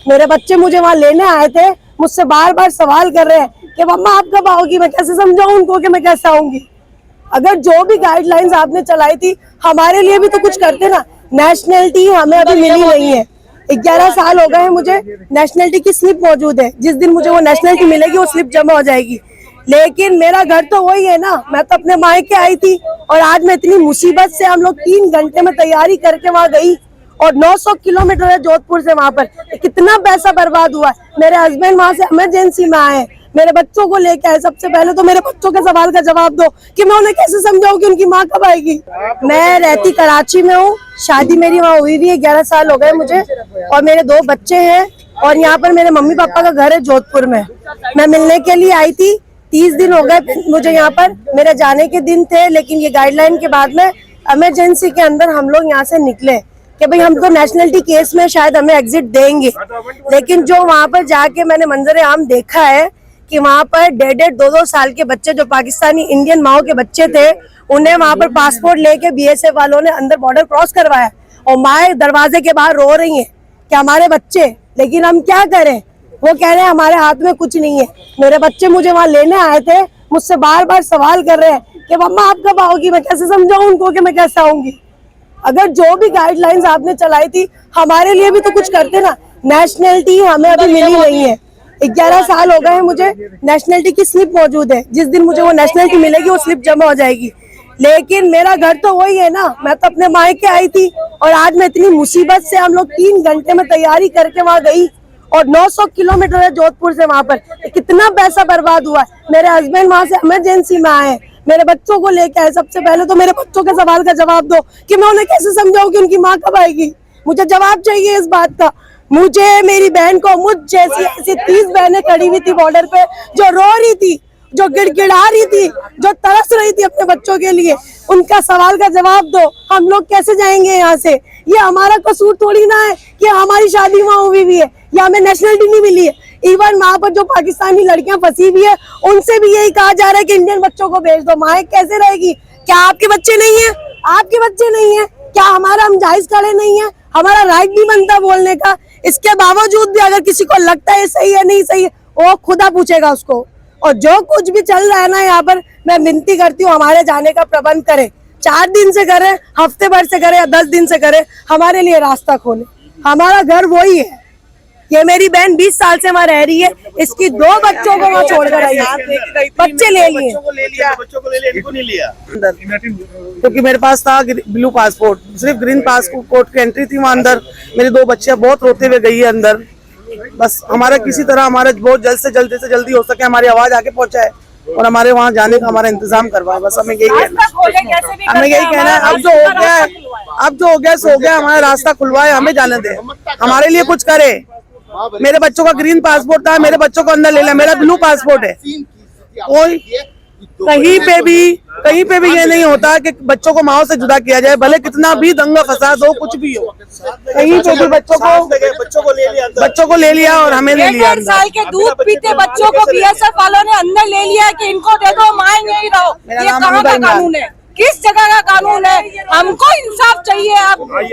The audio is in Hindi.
मेरे बच्चे मुझे वहाँ लेने आए थे, मुझसे बार बार सवाल कर रहे हैं कि मम्मा आप कब आओगी। मैं कैसे समझाऊं उनको कि मैं कैसे आऊंगी। अगर जो भी गाइडलाइंस आपने चलाई थी हमारे लिए भी तो कुछ करते ना। नेशनलिटी हमें अभी मिली नहीं है। 11 साल हो गए हैं, मुझे नेशनलिटी की स्लिप मौजूद है। जिस दिन मुझे वो नेशनलिटी मिलेगी वो स्लिप जमा हो जाएगी। लेकिन मेरा घर तो वही है ना। मैं तो अपने मायके आई थी और आज मैं इतनी मुसीबत से, हम लोग 3 घंटे में तैयारी करके वहाँ गई और 900 किलोमीटर है जोधपुर से वहाँ पर। कितना पैसा बर्बाद हुआ। मेरे हस्बैंड वहाँ से इमरजेंसी में आए, मेरे बच्चों को लेके आए। सबसे पहले तो मेरे बच्चों के सवाल का जवाब दो कि मैं उन्हें कैसे समझाऊं कि उनकी माँ कब आएगी। मैं रहती कराची में हूँ, शादी मेरी वहाँ हुई भी है, 11 साल हो गए मुझे और मेरे 2 बच्चे हैं। और यहाँ पर मेरे मम्मी पापा का घर है जोधपुर में। मैं मिलने के लिए आई थी, 30 दिन हो गए मुझे यहाँ पर। मेरे जाने के दिन थे, लेकिन ये गाइडलाइन के बाद में इमरजेंसी के अंदर हम लोग यहाँ से निकले कि भाई हम तो नेशनलिटी केस में शायद हमें एग्जिट देंगे। लेकिन जो वहाँ पर जाके मैंने मंजरे आम देखा है कि वहाँ पर 1.5 2 साल के बच्चे जो पाकिस्तानी इंडियन माओ के बच्चे थे, उन्हें वहाँ पर पासपोर्ट लेके बीएसएफ वालों ने अंदर बॉर्डर क्रॉस करवाया और माए दरवाजे के बाहर रो रही हैं कि हमारे बच्चे। लेकिन हम क्या करें, वो कह रहे हैं हमारे हाथ में कुछ नहीं है। मेरे बच्चे मुझे वहाँ लेने आए थे, मुझसे बार बार सवाल कर रहे हैं कि मम्मा आप कब आओगी। मैं कैसे समझाऊं उनको कि मैं कैसे आऊंगी। अगर जो भी गाइडलाइंस आपने चलाई थी हमारे लिए भी तो कुछ करते ना। नेशनलिटी हमें अभी मिली नहीं है। 11 साल हो गए हैं, मुझे नेशनलिटी की स्लिप मौजूद है। जिस दिन मुझे वो नेशनलिटी मिलेगी वो स्लिप जमा हो जाएगी। लेकिन मेरा घर तो वही है ना। मैं तो अपने मायके आई थी और आज मैं इतनी मुसीबत से, हम लोग 3 घंटे में तैयारी करके वहाँ गई और 900 किलोमीटर है जोधपुर से वहाँ पर। कितना पैसा बर्बाद हुआ। मेरे हस्बैंड वहाँ से इमरजेंसी में आए, मेरे बच्चों को लेके आए। सबसे पहले तो मेरे बच्चों के सवाल का जवाब दो कि मैं उन्हें कैसे समझाऊं कि उनकी माँ कब आएगी। मुझे जवाब चाहिए इस बात का। मुझे, मेरी बहन को, मुझ जैसी ऐसी 30 बहनें खड़ी हुई थी बॉर्डर पे, जो रो रही थी, जो गिड़गिड़ा रही थी, जो तरस रही थी अपने बच्चों के लिए। उनका सवाल का जवाब दो। हम लोग कैसे जाएंगे यहाँ से। ये हमारा कसूर थोड़ी ना है कि हमारी शादी वहाँ हुई भी है या हमें नेशनलिटी नहीं मिली है। इवन वहाँ पर जो पाकिस्तानी लड़कियां फंसी हुई है उनसे भी यही कहा जा रहा है कि इंडियन बच्चों को भेज दो। माँ कैसे रहेगी। क्या आपके बच्चे नहीं है? आपके बच्चे नहीं है क्या? हमारा हम जायज खड़े नहीं है? हमारा राइट नहीं बनता बोलने का। इसके बावजूद भी अगर किसी को लगता है सही है नहीं सही है, वो खुदा पूछेगा उसको। और जो कुछ भी चल रहा है ना यहाँ पर, मैं विनती करती हूँ हमारे जाने का प्रबंध करें। 4 दिन से करे, हफ्ते भर से करे या 10 दिन से करे, हमारे लिए रास्ता खोले। हमारा घर वही है। ये मेरी बहन 20 साल से वहाँ रह रही है, इसकी 2 बच्चों को वहाँ छोड़कर आई है। बच्चे ले लिए, बच्चों को ले लिया, इनको नहीं लिया अंदर, क्योंकि मेरे पास था ब्लू पासपोर्ट, सिर्फ ग्रीन पासपोर्ट की एंट्री थी वहाँ अंदर। मेरे 2 बच्चे बहुत रोते हुए गई है अंदर। बस हमारा किसी तरह, हमारे बहुत जल्द से जल्दी हो सके हमारी आवाज आगे पहुँचाए और हमारे वहाँ जाने का हमारा इंतजाम करवाए। बस हमें यही कहना है। अब जो हो गया सो गया। हमारा रास्ता खुलवाए, हमें जाने दे, हमारे लिए कुछ करे। मेरे बच्चों का ग्रीन पासपोर्ट था, मेरे बच्चों को अंदर ले लिया। मेरा ब्लू पासपोर्ट है। कोई कहीं पे भी ये नहीं होता कि बच्चों को माओ से जुदा किया जाए, भले कितना भी दंगा फसाद हो, कुछ भी हो। कहीं पे भी बच्चों को ले लिया और हमें ले लिया। 1.5 साल के दूध पीते बच्चों को बीएसएफ वालों ने अंदर ले लिया कि इनको दे दो, माए नहीं रहो। ये कहाँ का कानून है? किस जगह का कानून है? हमको इंसाफ चाहिए अब।